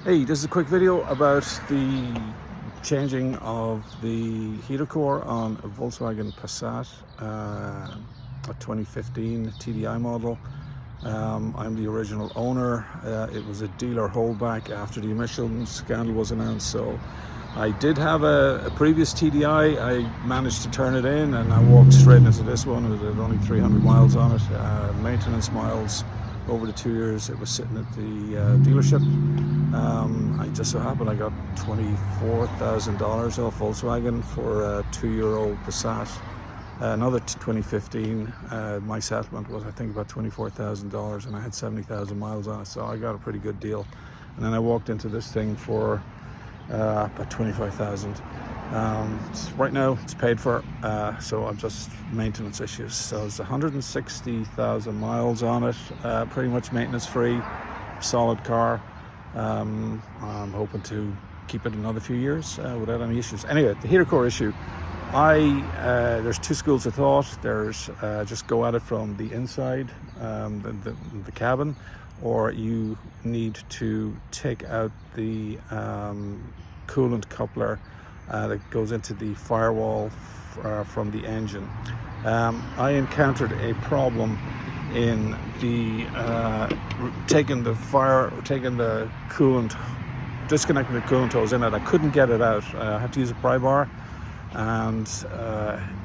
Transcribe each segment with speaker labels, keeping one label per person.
Speaker 1: Hey, this is a quick video about the changing of the heater core on a Volkswagen Passat, a 2015 TDI model. I'm the original owner. It was a dealer holdback after the emission scandal was announced, so I did have a previous TDI. I managed to turn it in and I walked straight into this one. It had only 300 miles on it, maintenance miles over the 2 years it was sitting at the dealership. I just so happened I got $24,000 off Volkswagen for a 2-year-old Passat. Another 2015, my settlement was I think about $24,000 and I had 70,000 miles on it, so I got a pretty good deal. And then I walked into this thing for about 25,000. Right now it's paid for, so I'm just maintenance issues. So it's 160,000 miles on it, pretty much maintenance free, solid car. I'm hoping to keep it another few years without any issues. Anyway, the heater core issue. There's two schools of thought. There's just go at it from the inside, the cabin, or you need to take out the coolant coupler that goes into the firewall from the engine. I encountered a problem in the disconnecting the coolant hose in it. I couldn't get it out. I had to use a pry bar, and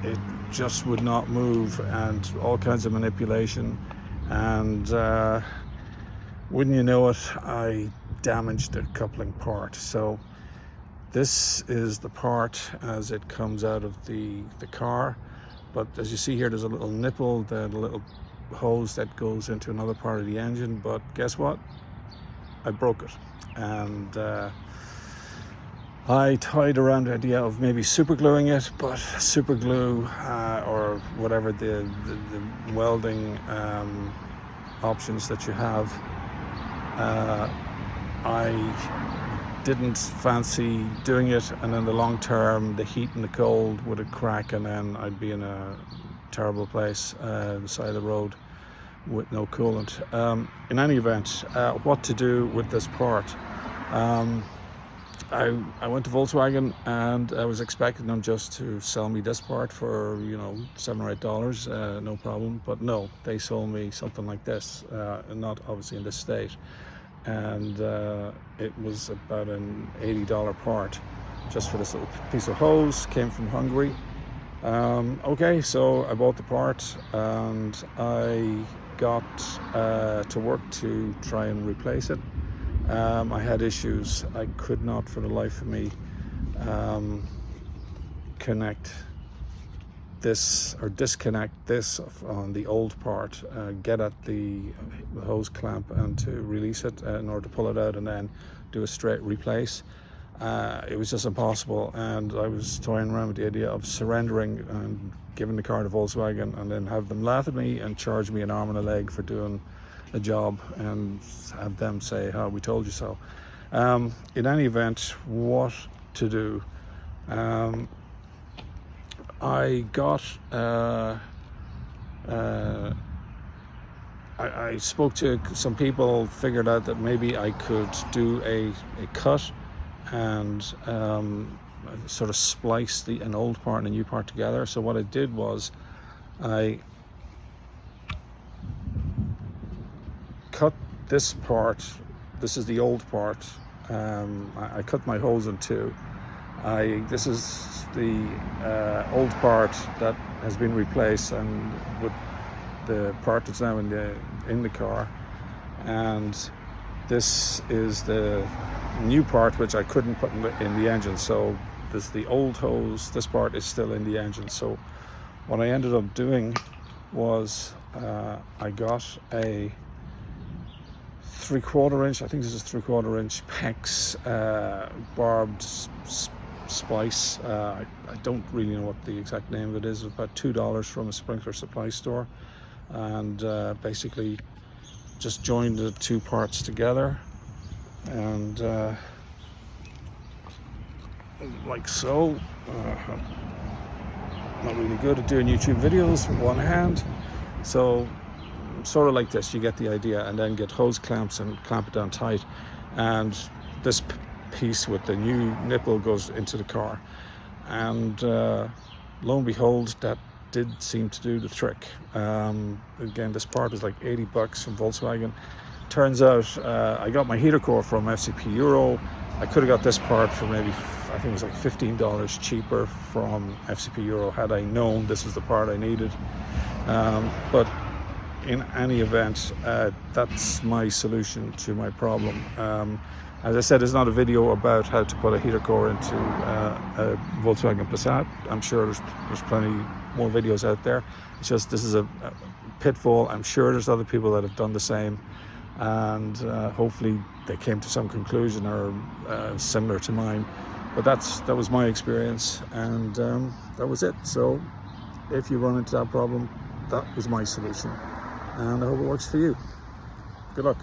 Speaker 1: it just would not move, and all kinds of manipulation, and wouldn't you know it, I damaged the coupling part. So this is the part as it comes out of the car, but as you see here, there's a little nipple, the little hose that goes into another part of the engine. But guess what? I broke it, and I tied around the idea of maybe super gluing it, but super glue or whatever the welding options that you have, I didn't fancy doing it, and in the long term the heat and the cold would have crack, and then I'd be in a terrible place the side of the road with no coolant. In any event, what to do with this part? I went to Volkswagen and I was expecting them just to sell me this part for, $7 or $8, no problem. But no, they sold me something like this, not obviously in this state. And it was about an $80 part just for this little piece of hose. Came from Hungary. Okay, so I bought the part and I got to work to try and replace it. I had issues. I could not for the life of me connect this or disconnect this on the old part, get at the hose clamp and to release it in order to pull it out and then do a straight replace. It was just impossible, and I was toying around with the idea of surrendering and giving the car to Volkswagen and then have them laugh at me and charge me an arm and a leg for doing a job and have them say, "Oh, we told you so." In any event, what to do? I got I spoke to some people, figured out that maybe I could do a cut and sort of splice an old part and a new part together. So what I did was I cut this part. This is the old part. I cut my hose in two. This is the old part that has been replaced, and with the part that's now in the car, and this is the new part which I couldn't put in the engine. So this the old hose. This part is still in the engine. So what I ended up doing was I got a 3/4 inch, I think this is 3/4 inch PEX barbed splice. I don't really know what the exact name of it is. It's about $2 from a sprinkler supply store, and basically just joined the two parts together, and like so. Not really good at doing YouTube videos with one hand, so sort of like this, you get the idea, and then get hose clamps and clamp it down tight. And this piece with the new nipple goes into the car, and lo and behold, that did seem to do the trick. Again, this part is like 80 bucks from Volkswagen. Turns out I got my heater core from FCP Euro. I could have got this part for maybe, I think it was like $15 cheaper from FCP Euro had I known this was the part I needed. But in any event, that's my solution to my problem. As I said, it's not a video about how to put a heater core into a Volkswagen Passat. I'm sure there's plenty more videos out there. It's just, this is a pitfall. I'm sure there's other people that have done the same, and hopefully they came to some conclusion or similar to mine. But that was my experience, and that was it. So if you run into that problem, that was my solution, and I hope it works for you. Good luck.